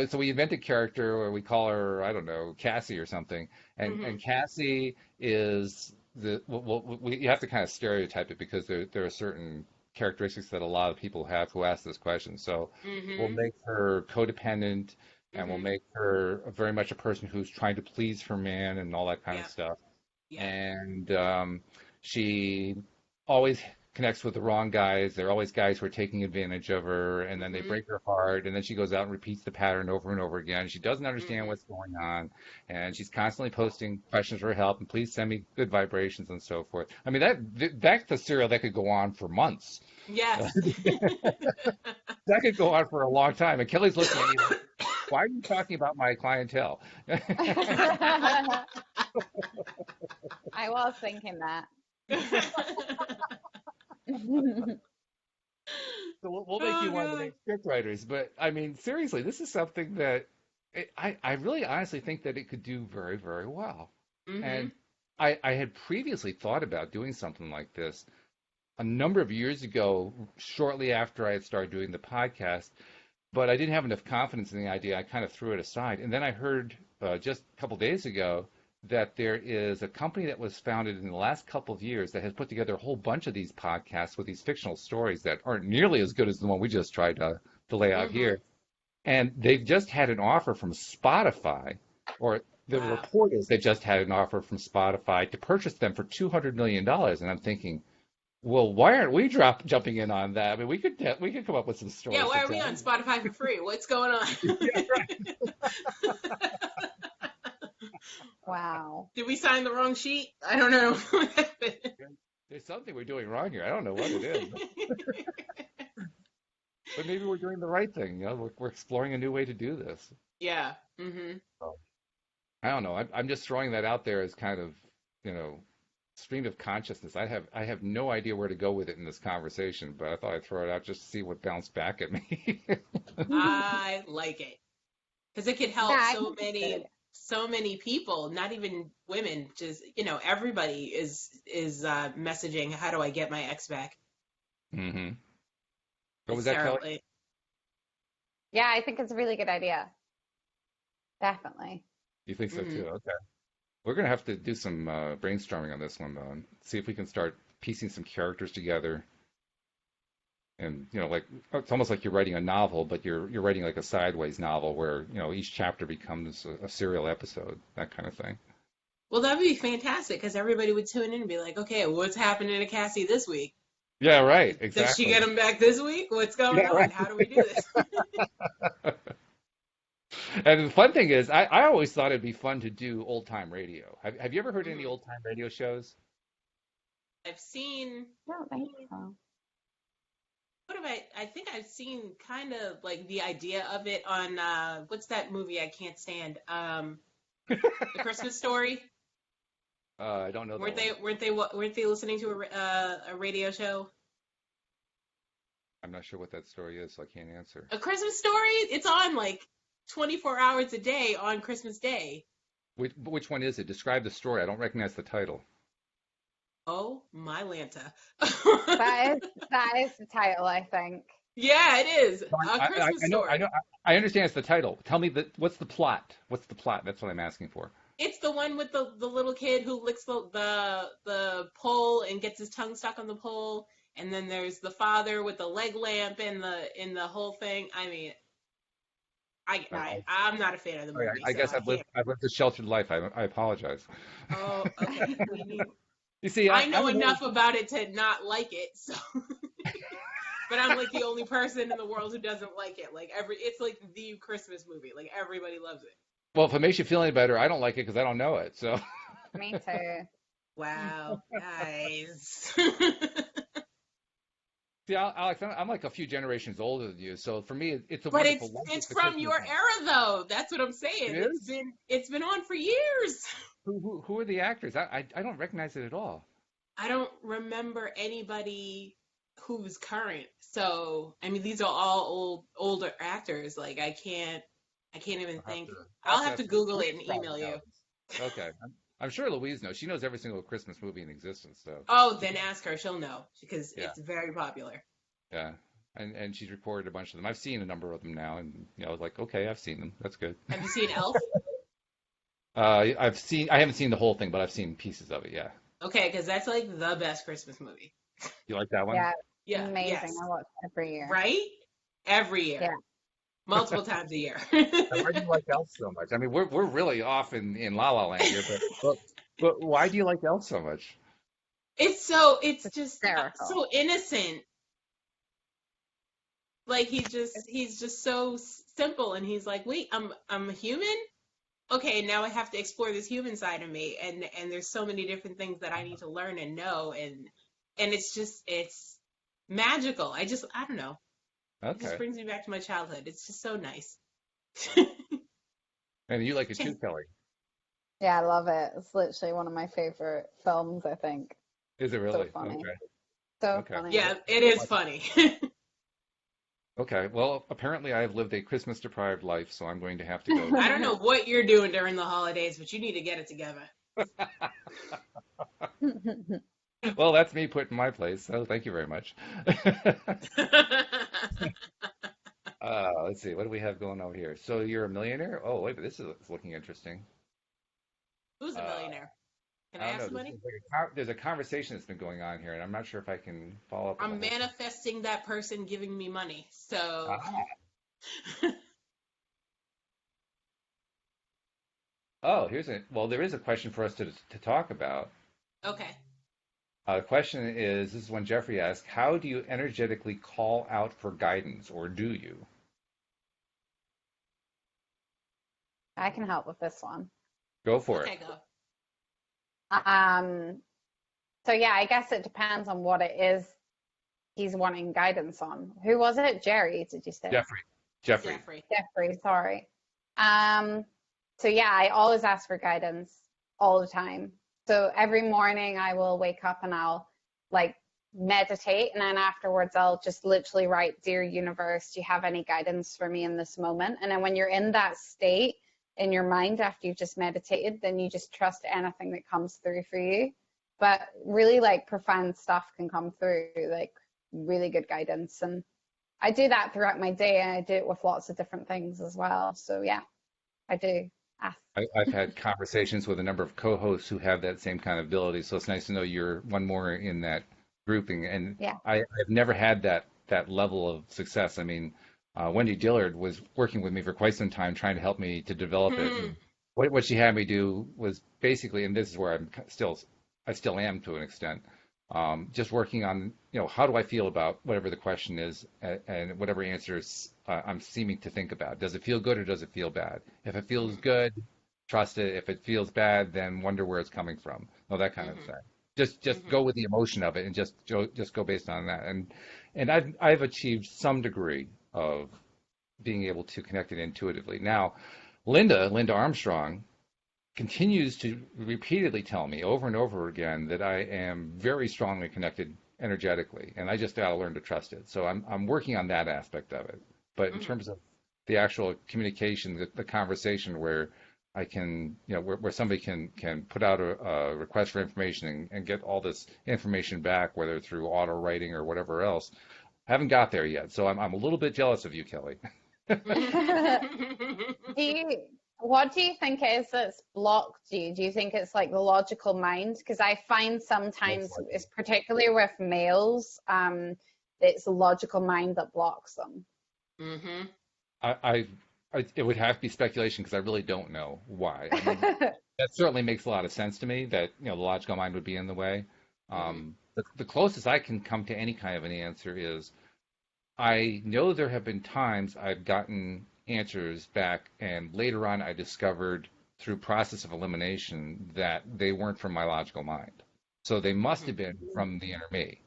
so we invent a character, or we call her, I don't know, Cassie or something, and Hmm. Cassie is you have to kind of stereotype it because there are certain characteristics that a lot of people have who ask this question. So we'll Hmm. make her codependent, and we'll Hmm. make her very much a person who's trying to please her man and all that kind of Yeah. stuff. Yeah. And she always connects with the wrong guys. They're always guys who are taking advantage of her, and then they Hmm. break her heart, and then she goes out and repeats the pattern over and over again. She doesn't understand Hmm. what's going on, and she's constantly posting questions for help and please send me good vibrations and so forth. I mean, that's a serial that could go on for months. Yes. That could go on for a long time. And Kelly's looking at me like, why are you talking about my clientele? I was thinking that. So we'll make Oh you one of the God. next script writers. But I mean, seriously, this is something that I really honestly think that it could do very, very well. Hmm. And I had previously thought about doing something like this a number of years ago, shortly after I had started doing the podcast, but I didn't have enough confidence in the idea. I kind of threw it aside. And then I heard just a couple days ago that there is a company that was founded in the last couple of years that has put together a whole bunch of these podcasts with these fictional stories that aren't nearly as good as the one we just tried to lay out Mm-hmm. here. And they've just had an offer from Spotify, or the Wow. report is they just had an offer from Spotify to purchase them for $200 million. And I'm thinking, well, why aren't we jumping in on that? I mean, we could come up with some Yeah, stories to why are we tell. on Spotify for free? What's going on? Yeah, right. Wow. Did we sign the wrong sheet? I don't know what happened. There's something we're doing wrong here. I don't know what it is, but maybe we're doing the right thing. We're exploring a new way to do this. Yeah. Mm-hmm. So, I don't know. I'm just throwing that out there as kind of, you know, stream of consciousness. I have no idea where to go with it in this conversation, but I thought I'd throw it out just to see what bounced back at me. I like it because it could help Yeah, I so think it's good. many people, not even women, just everybody is messaging, how do I get my ex back? hmm What was It's that, Kelly? terrible. Yeah, I think it's a really good idea. Definitely. You think so Mhm. too? Okay. We're gonna have to do some brainstorming on this one though, and see if we can start piecing some characters together. And like it's almost like you're writing a novel, but you're writing like a sideways novel where each chapter becomes a serial episode, that kind of thing. Well, that'd be fantastic because everybody would tune in and be like, okay, what's happening to Cassie this week? Yeah, right. Does she Exactly. get him back this week? What's going Yeah, on? right. How do we do this? And the fun thing is, I always thought it'd be fun to do old time radio. Have you ever heard any Mhm. old time radio shows? I've seen, I don't think so. what have I think I've seen kind of like the idea of it on, what's that movie I can't stand? The Christmas Story. I don't know that one. Weren't they listening to a radio show? I'm not sure what that story is, so I can't answer. A Christmas Story? It's on like 24 hours a day on Christmas Day. Which one is it? Describe the story. I don't recognize the title. Oh my Lanta. That is the title, I think. Yeah, it is. No, A Christmas I know, Story. I understand it's the title. Tell me what's the plot? What's the plot? That's what I'm asking for. It's the one with the little kid who licks the pole and gets his tongue stuck on the pole, and then there's the father with the leg lamp and the whole thing. I mean, I'm not a fan of the Sorry, movie, I so guess I can't. I've lived a sheltered life. I apologize. Oh, okay. You see, I know I'm an enough about it to not like it, so. But I'm like the only person in the world who doesn't like it. Like it's like the Christmas movie. Like everybody loves it. well, if it makes you feel any better, I don't like it because I don't know it. So, Me too. Wow, guys. see, Alex, I'm like a few generations older than you. So for me, it's a But wonderful life. it's It's a from Christmas your time. era though. That's what I'm saying. It It's is? been on for years. Who are the actors? I don't recognize it at all. I don't remember anybody who's current. So I mean, these are all older actors. Like I can't even I'll have think. to, I'll have to Google it Louise and probably email you. knows. Okay, I'm sure Louise knows. She knows every single Christmas movie in existence. So Oh, then ask her. She'll know because yeah, it's very popular. yeah. And she's recorded a bunch of them. I've seen a number of them now, and I was like, okay, I've seen them. That's good. Have you seen Elf? I haven't seen the whole thing, but I've seen pieces of it. Yeah. Okay, because that's like the best Christmas movie. You like that one? Yeah, Yeah. amazing. Yes. I watch it every year. Right? Every year. Yeah. Multiple times a year. Why do you like Elf so much? I mean, we're really off in La La Land here, but why do you like Elf so much? It's just Hysterical. so innocent. Like he's just so simple, and he's like, wait, I'm a human. Okay, now I have to explore this human side of me, and there's so many different things that I need to learn and know, and it's magical. I don't know. It just Okay. brings me back to my childhood. It's just so nice. And you like it too, Kelly. Yeah, I love it. It's literally one of my favorite films, I think. Is it really? funny. Okay. So Okay. funny. Yeah, it is funny. Okay. Well, apparently I've lived a Christmas deprived life, so I'm going to have to go. I don't know what you're doing during the holidays, but you need to get it together. Well, that's me put in my place. So thank you very much. Let's see. What do we have going over here? So you're a millionaire? Oh, wait, but this is looking interesting. Who's a Uh, millionaire? Can I I don't ask know. somebody? There's a conversation that's been going on here, and I'm not sure if I can follow up on the I'm whole thing. manifesting that person giving me money. So, Ah. Oh, well, there is a question for us to talk about. okay. The question is, this is when Jeffrey asked, how do you energetically call out for guidance, or do you? I can help with this one. Go for it. Okay, go. Um, so yeah, I guess it depends on what it is he's wanting guidance on. Who was it? Jerry, did you say? Jeffrey. Jeffrey. Jeffrey. Jeffrey, sorry. Um, so yeah, I always ask for guidance all the time. So every morning I will wake up and I'll like meditate, and then afterwards I'll just literally write, Dear Universe, do you have any guidance for me in this moment? And then when you're in that state in your mind after you've just meditated, then you just trust anything that comes through for you. But really like profound stuff can come through, like really good guidance. And I do that throughout my day, and I do it with lots of different things as well. So yeah, I do ask. I've had conversations with a number of co-hosts who have that same kind of ability, so it's nice to know you're one more in that grouping. And Yeah. I've never had that level of success. I mean, Wendy Dillard was working with me for quite some time, trying to help me to develop it. Hmm. And what she had me do was basically, and this is where I still am to an extent, just working on, how do I feel about whatever the question is, and whatever answers I'm seeming to think about. Does it feel good or does it feel bad? If it feels good, trust it. If it feels bad, then wonder where it's coming from. Well, that kind of Hmm. thing. Just Hmm. go with the emotion of it, and just go based on that. And I've achieved some degree of being able to connect it intuitively. Now, Linda Armstrong continues to repeatedly tell me over and over again that I am very strongly connected energetically, and I just got to learn to trust it. So I'm working on that aspect of it. But in Hmm. terms of the actual communication, the conversation where I can, where somebody can put out a request for information and get all this information back, whether through auto writing or whatever else, I haven't got there yet. So I'm a little bit jealous of you, Kelly. Do you, what do you think it is that's blocked you? Do you think it's like the logical mind? Because I find Most sometimes, likely. it's particularly with males, it's the logical mind that blocks them. Hmm. I, I, it would have to be speculation because I really don't know why. I mean, that certainly makes a lot of sense to me that the logical mind would be in the way. Hmm. The closest I can come to any kind of an answer is I know there have been times I've gotten answers back, and later on I discovered through process of elimination that they weren't from my logical mind. So they must have been from the inner me.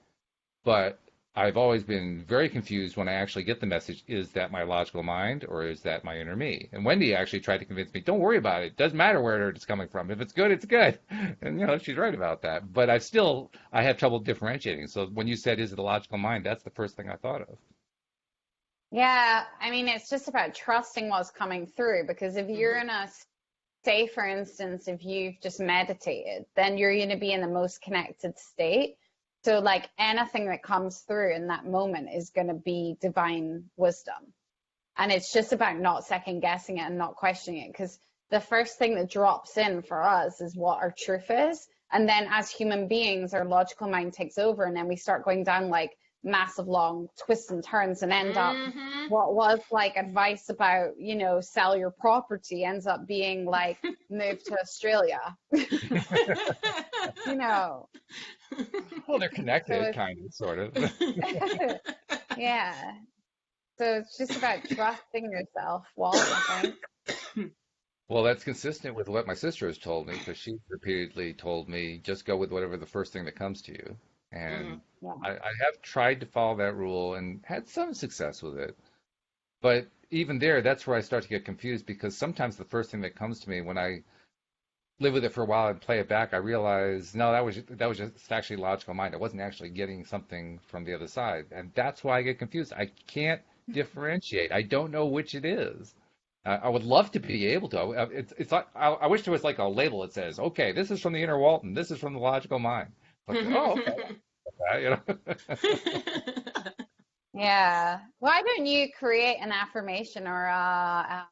But I've always been very confused when I actually get the message, is that my logical mind or is that my inner me? And Wendy actually tried to convince me, don't worry about it. It doesn't matter where it's coming from. If it's good, it's good. And she's right about that. But I have trouble differentiating. So when you said, is it a logical mind? That's the first thing I thought of. Yeah, I mean, it's just about trusting what's coming through, because if you're Hmm. in a, say, for instance, if you've just meditated, then you're going to be in the most connected state. So, like, anything that comes through in that moment is going to be divine wisdom. And it's just about not second guessing it and not questioning it, because the first thing that drops in for us is what our truth is. And then as human beings, our logical mind takes over, and then we start going down like massive long twists and turns and end up Hmm. what was like advice about, sell your property ends up being like move to Australia, you know. Well, they're So connected, kind of, sort of. it's, yeah. So it's just about trusting yourself, Walt, I think. Well, that's consistent with what my sister has told me because she repeatedly told me just go with whatever the first thing that comes to you. Hmm. And Yeah. I have tried to follow that rule and had some success with it. But even there, that's where I start to get confused because sometimes the first thing that comes to me when I live with it for a while and play it back, I realize no, that was just actually logical mind. I wasn't actually getting something from the other side, and that's why I get confused. I can't differentiate. I don't know which it is. I would love to be able to. It's like I wish there was like a label that says, okay, this is from the inner Walton, this is from the logical mind. Like, oh, okay, you know. Yeah. Why don't you create an affirmation or a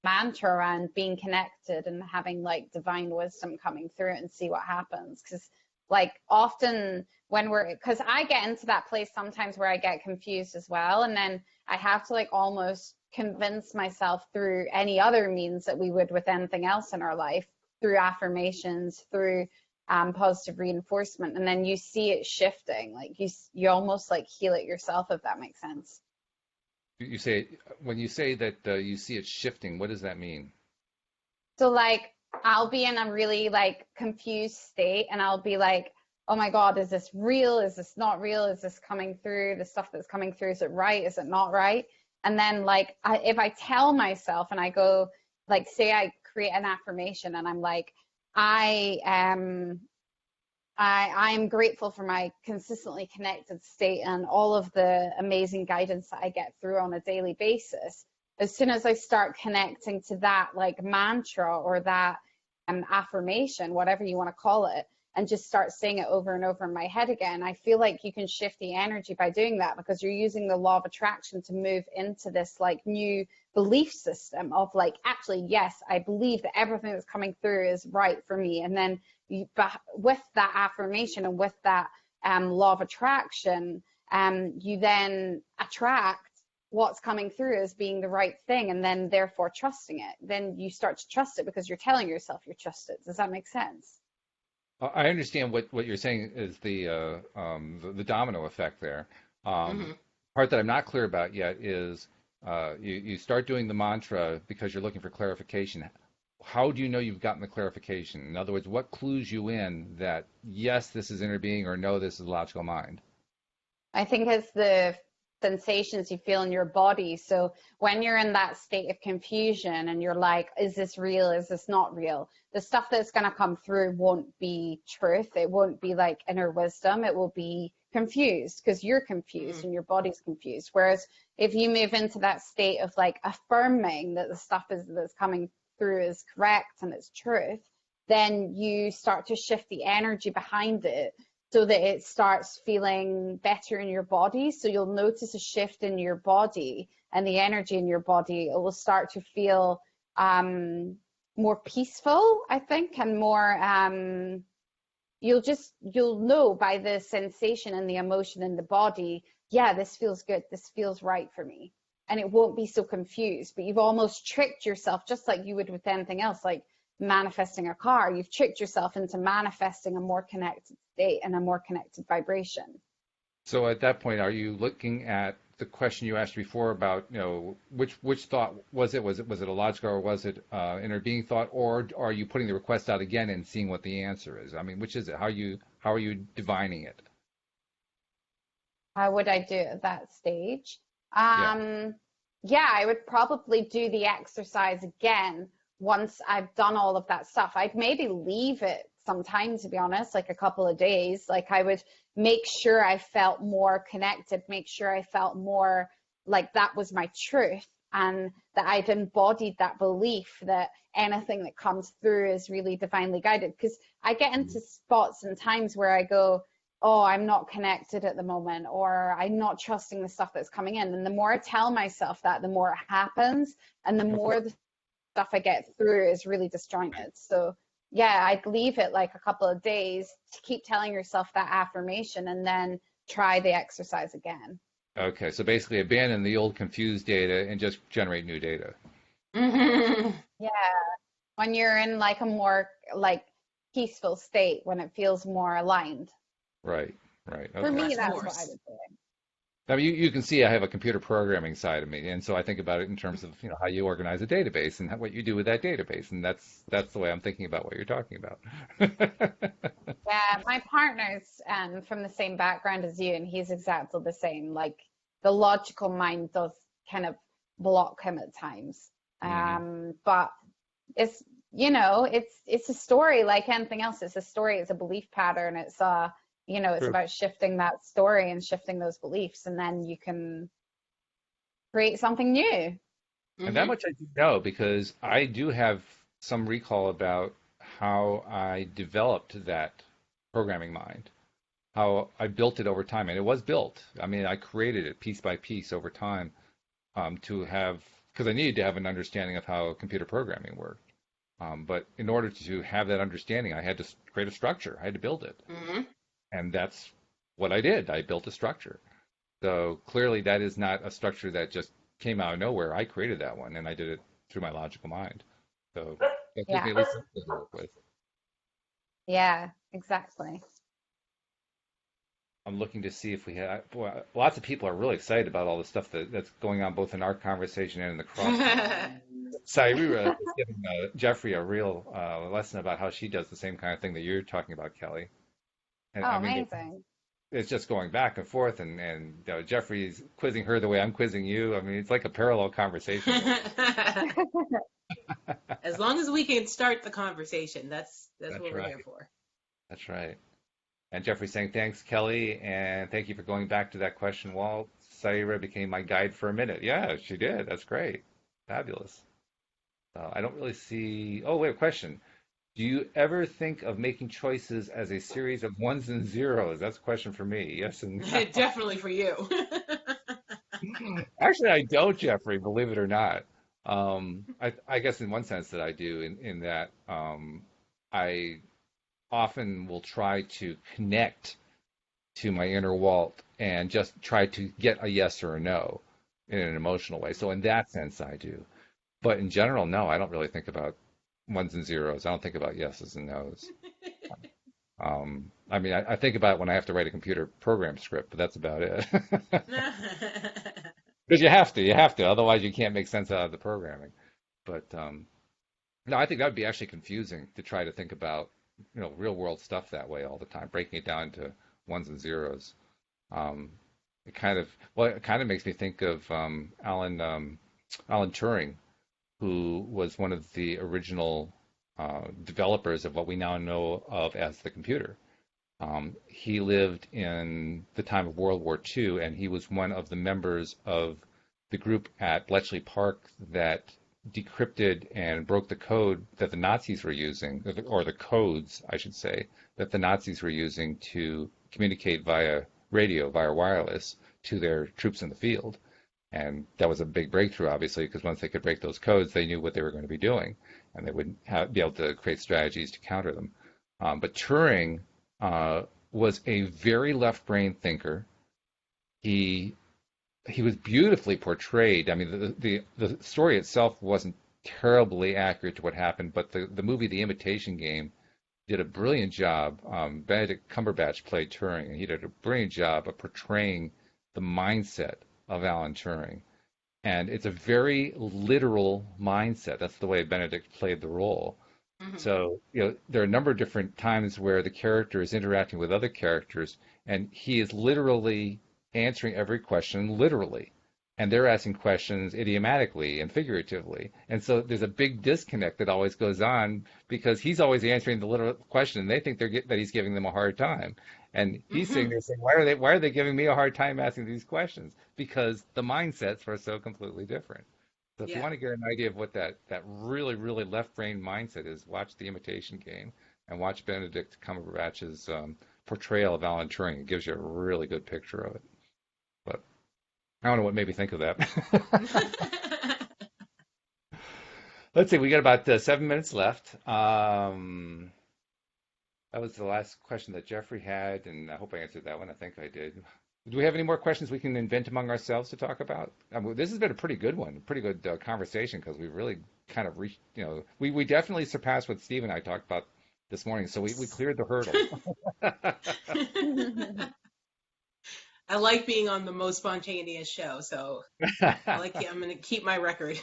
mantra around being connected and having like divine wisdom coming through and see what happens? Because like often because I get into that place sometimes where I get confused as well. And then I have to like almost convince myself through any other means that we would with anything else in our life, through affirmations, through positive reinforcement, and then you see it shifting, like you almost like heal it yourself, if that makes sense. You say when you say that you see it shifting, what does that mean? So like I'll be in a really like confused state and I'll be like, oh my God, is this real? Is this not real? Is this coming through? The stuff that's coming through, is it right? Is it not right? And then like if I tell myself and I go like, say I create an affirmation and I'm like, I am grateful for my consistently connected state and all of the amazing guidance that I get through on a daily basis. As soon as I start connecting to that like mantra or that affirmation, whatever you want to call it, and just start saying it over and over in my head again, I feel like you can shift the energy by doing that, because you're using the law of attraction to move into this like new belief system of like, actually, yes, I believe that everything that's coming through is right for me. And then with that affirmation and with that law of attraction, you then attract what's coming through as being the right thing, and then therefore trusting it. Then you start to trust it because you're telling yourself you trust it. Does that make sense? I understand what you're saying is the domino effect there. Hmm. Part that I'm not clear about yet is you start doing the mantra because you're looking for clarification. How do you know you've gotten the clarification? In other words, what clues you in that yes, this is inner being, or no, this is logical mind? I think it's the sensations you feel in your body. So when you're in that state of confusion and you're like, is this real? Is this not real? The stuff that's going to come through won't be truth. It won't be like inner wisdom. It will be confused because you're confused and your body's confused. Whereas if you move into that state of like affirming that the stuff that's coming through is correct and it's truth, then you start to shift the energy behind it so that it starts feeling better in your body. So you'll notice a shift in your body and the energy in your body. It will start to feel more peaceful, I think, and more, you'll know by the sensation and the emotion in the body, yeah, this feels good, this feels right for me. And it won't be so confused, but you've almost tricked yourself, just like you would with anything else, like manifesting a car. You've tricked yourself into manifesting a more connected state and a more connected vibration. So at that point, are you looking at the question you asked before about, which thought was it? Was it a logical, or was it inner being thought, or are you putting the request out again and seeing what the answer is? I mean, which is it? How are you divining it? How would I do it at that stage? Yeah. Yeah, I would probably do the exercise again once I've done all of that stuff. I'd maybe leave it some time, to be honest, like a couple of days. Like I would make sure I felt more connected, make sure I felt more like that was my truth, and that I've embodied that belief that anything that comes through is really divinely guided. Because I get into spots and times where I go, oh, I'm not connected at the moment, or I'm not trusting the stuff that's coming in. And the more I tell myself that, the more it happens, and the more the stuff I get through is really disjointed. So yeah, I'd leave it like a couple of days to keep telling yourself that affirmation and then try the exercise again. Okay, so basically abandon the old confused data and just generate new data. Hmm. Yeah, when you're in like a more like peaceful state, when it feels more aligned. Right, right. For Okay. me, Less that's what I force. would do. I mean, you can see I have a computer programming side of me, and so I think about it in terms of how you organize a database and what you do with that database, and that's the way I'm thinking about what you're talking about. Yeah, my partner's from the same background as you, and he's exactly the same. Like the logical mind does kind of block him at times. Hmm. But it's it's a story like anything else. It's a story, it's a belief pattern. It's True. about shifting that story and shifting those beliefs, and then you can create something new. And that Hmm. much I do know because I do have some recall about how I developed that programming mind, how I built it over time. And it was built. I mean, I created it piece by piece over time to have, because I needed to have an understanding of how computer programming worked. But in order to have that understanding, I had to create a structure. I had to build it. Hmm. And that's what I did. I built a structure. So clearly, that is not a structure that just came out of nowhere. I created that one, and I did it through my logical mind. So that gives Yeah. me at least something to work with. Yeah, exactly. I'm looking to see if we have. Boy, lots of people are really excited about all the stuff that's going on both in our conversation and in the cross talk. Sairira is giving Jeffrey a real lesson about how she does the same kind of thing that you're talking about, Kelly. And Oh, I mean, amazing. it's just going back and forth, and Jeffrey's quizzing her the way I'm quizzing you. I mean, it's like a parallel conversation going on. As long as we can start the conversation, that's That's what we're right. here for. That's right. And Jeffrey saying, thanks, Kelly, and thank you for going back to that question. Walt, Saira became my guide for a minute. Yeah, she did. That's great. Fabulous. I don't really see. Oh, wait, question. Do you ever think of making choices as a series of ones and zeros? That's a question for me. Yes and no. Definitely for you. Actually, I don't, Jeffrey, believe it or not. I guess in one sense that I do, in that I often will try to connect to my inner Walt and just try to get a yes or a no in an emotional way. So in that sense, I do. But in general, no, I don't really think about ones and zeros. I don't think about yeses and nos. I mean, I think about it when I have to write a computer program script, but that's about it. Because you have to, otherwise you can't make sense out of the programming. But no, I think that would be actually confusing to try to think about, real world stuff that way all the time, breaking it down to ones and zeros. Um, it kind of makes me think of Alan Turing, who was one of the original developers of what we now know of as the computer. He lived in the time of World War II, and he was one of the members of the group at Bletchley Park that decrypted and broke the code that the Nazis were using, or the codes, I should say, that the Nazis were using to communicate via radio, via wireless, to their troops in the field. And that was a big breakthrough, obviously, because once they could break those codes, they knew what they were going to be doing, and they would be able to create strategies to counter them. But Turing uh, was a very left-brain thinker. He he was beautifully portrayed. I mean, the story itself wasn't terribly accurate to what happened, but the movie The Imitation Game did a brilliant job. Benedict Cumberbatch played Turing, and he did a brilliant job of portraying the mindset of Alan Turing. And it's a very literal mindset. That's the way Benedict played the role. Mhm. So, there are a number of different times where the character is interacting with other characters, and he is literally answering every question literally. And they're asking questions idiomatically and figuratively. And so there's a big disconnect that always goes on because he's always answering the literal question, and they think that he's giving them a hard time. And he's sitting Mhm. there saying, why are they giving me a hard time asking these questions? Because the mindsets are so completely different. So if you Yeah. want to get an idea of what that really, really left brain mindset is, watch The Imitation Game and watch Benedict Cumberbatch's portrayal of Alan Turing. It gives you a really good picture of it. But I don't know what made me think of that. Let's see, we got about 7 minutes left. That was the last question that Jeffrey had, and I hope I answered that one. I think I did. Do we have any more questions we can invent among ourselves to talk about? This has been a pretty good one, pretty good conversation because we really kind of reached, we definitely surpassed what Steve and I talked about this morning. So we cleared the hurdle. I like being on the most spontaneous show, so I'm gonna keep my record.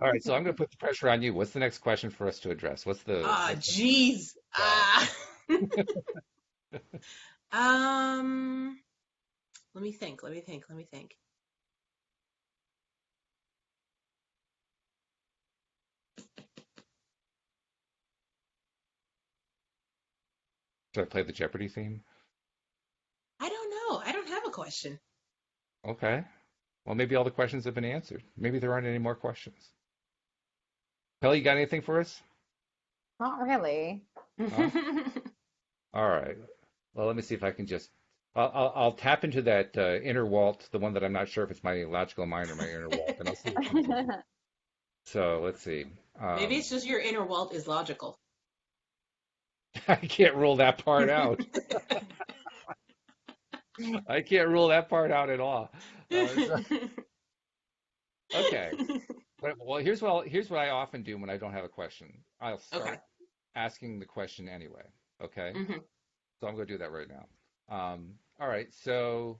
All right, so I'm going to put the pressure on you. What's the next question for us to address? Ah, What's the jeez. yeah. Um, let me think. Let me think. Let me think. Should I play the Jeopardy theme? I don't know. I don't have a question. Okay. Well, maybe all the questions have been answered. Maybe there aren't any more questions. Kelly, you got anything for us? Not really. No? All right. Well, let me see if I can just. I'll tap into that inner Walt, the one that I'm not sure if it's my logical mind or my inner Walt, and I'll see what comes up. So let's see. Maybe it's just your inner Walt is logical. I can't rule that part out. I can't rule that part out at all. Okay. Well, here's what I often do when I don't have a question. I'll start Okay. asking the question anyway. Okay. Hmm. So I'm going to do that right now. All right. So,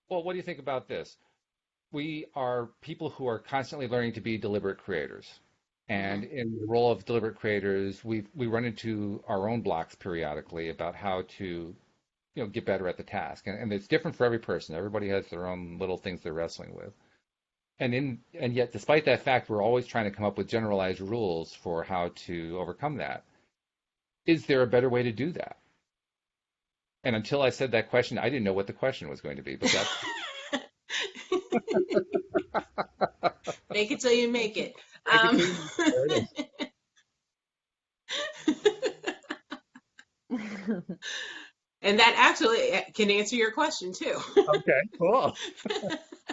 well, what do you think about this? We are people who are constantly learning to be deliberate creators. And Hmm. in the role of deliberate creators, we run into our own blocks periodically about how to, get better at the task. And it's different for every person. Everybody has their own little things they're wrestling with. And yet, despite that fact, we're always trying to come up with generalized rules for how to overcome that. Is there a better way to do that? And until I said that question, I didn't know what the question was going to be. But Make it till you make it. that's Um, there it and that actually can answer your question too. is. Okay, cool.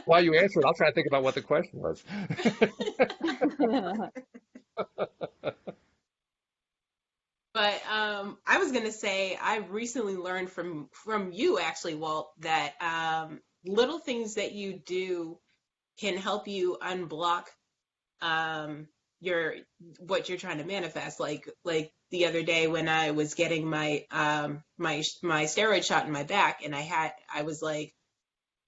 While you answer it, I'll try to think about what the question was. But I was gonna say I recently learned from you actually, Walt, that little things that you do can help you unblock your what you're trying to manifest. Like the other day when I was getting my steroid shot in my back, and I was like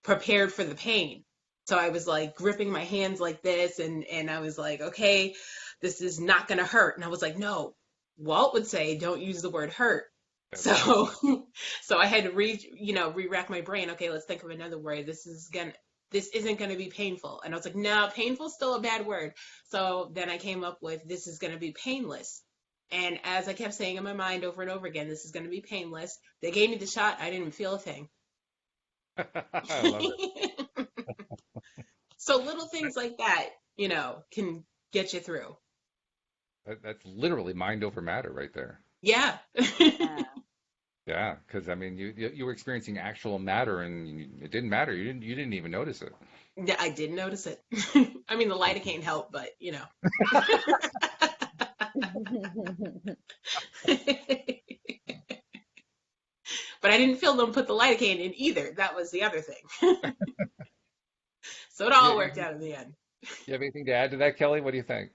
prepared for the pain. So I was like gripping my hands like this, and I was like, okay, this is not gonna hurt. And I was like, no. Walt would say, don't use the word hurt. That's right. So so I had to re-rack my brain. Okay, let's think of another word. This isn't gonna be painful. And I was like, no, painful's still a bad word. So then I came up with this is gonna be painless. And as I kept saying in my mind over and over again, this is gonna be painless. They gave me the shot, I didn't feel a thing. I love it. So little things like that, can get you through. That's literally mind over matter right there. Yeah. Yeah. Yeah, because I mean, you were experiencing actual matter, and it didn't matter. You didn't even notice it. Yeah, I did notice it. I mean, the lidocaine helped, but But I didn't feel them put the lidocaine in either. That was the other thing. So it You, all worked you out in the end. you have anything to add to that, Kelly? What do you think?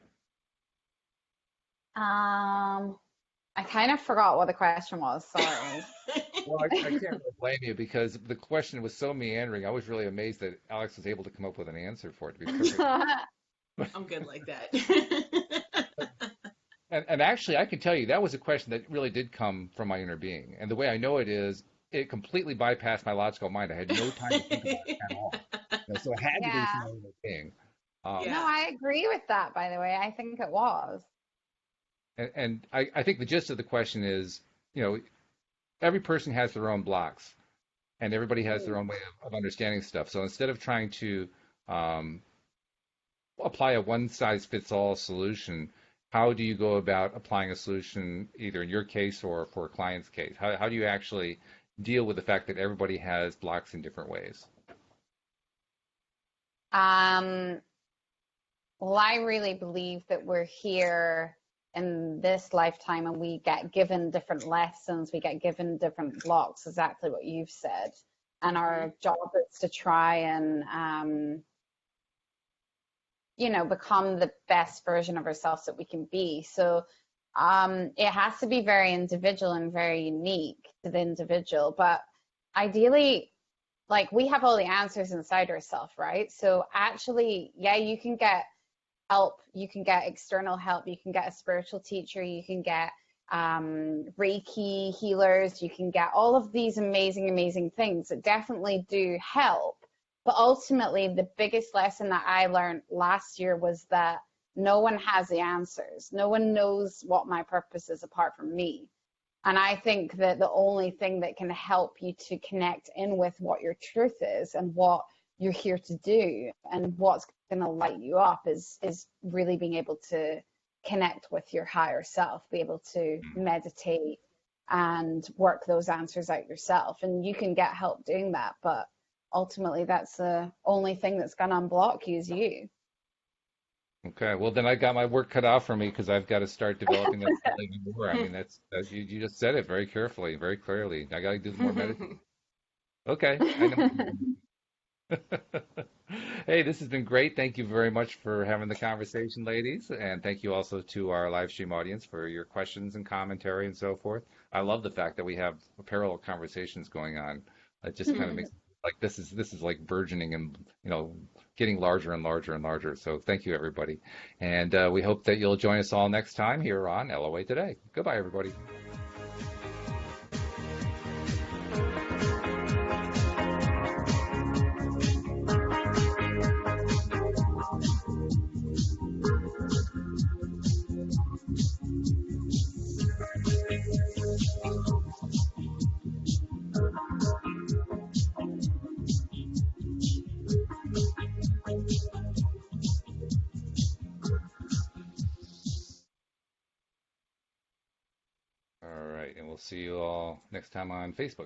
Um, I kind of forgot what the question was. Sorry. Well, I can't really blame you because the question was so meandering. I was really amazed that Alex was able to come up with an answer for it, to be perfect. I'm good like that. And actually, I can tell you that was a question that really did come from my inner being. And the way I know it is, it completely bypassed my logical mind. I had no time to think about it at all. So it had to be Yeah. from my inner being. Um, Yeah. No, I agree with that, by the way. I think it was. and I think the gist of the question is, every person has their own blocks, and everybody has their Mm. own way of understanding stuff. So instead of trying to um, apply a one-size-fits-all solution, how do you go about applying a solution, either in your case or for a client's case? How do you actually deal with the fact that everybody has blocks in different ways? Um, well, I really believe that we're here in this lifetime and we get given different lessons, we get given different blocks, exactly what you've said. And Hmm. our job is to try and, become the best version of ourselves that we can be. So it has to be very individual and very unique to the individual. But ideally, like we have all the answers inside ourselves, right? So actually, yeah, you can get help, you can get external help, you can get a spiritual teacher, you can get Reiki healers, you can get all of these amazing, amazing things that definitely do help. But ultimately, the biggest lesson that I learned last year was that no one has the answers. No one knows what my purpose is apart from me. And I think that the only thing that can help you to connect in with what your truth is and what you're here to do and what's going to light you up is really being able to connect with your higher self, be able to meditate and work those answers out yourself. And you can get help doing that, but ultimately that's the only thing that's going to unblock you is you. Okay, well then I got my work cut out for me because I've got to start developing that skill even more. I mean, that's you just said it very carefully, very clearly. I got to do more meditation. Okay, I know. Hey, this has been great. Thank you very much for having the conversation, ladies, and thank you also to our live stream audience for your questions and commentary and so forth. I love the fact that we have parallel conversations going on. It just kind of makes like this is like burgeoning and getting larger and larger and larger. So thank you, everybody. And we hope that you'll join us all next time here on LOA Today. Goodbye, everybody. All right, and we'll see you all next time on Facebook.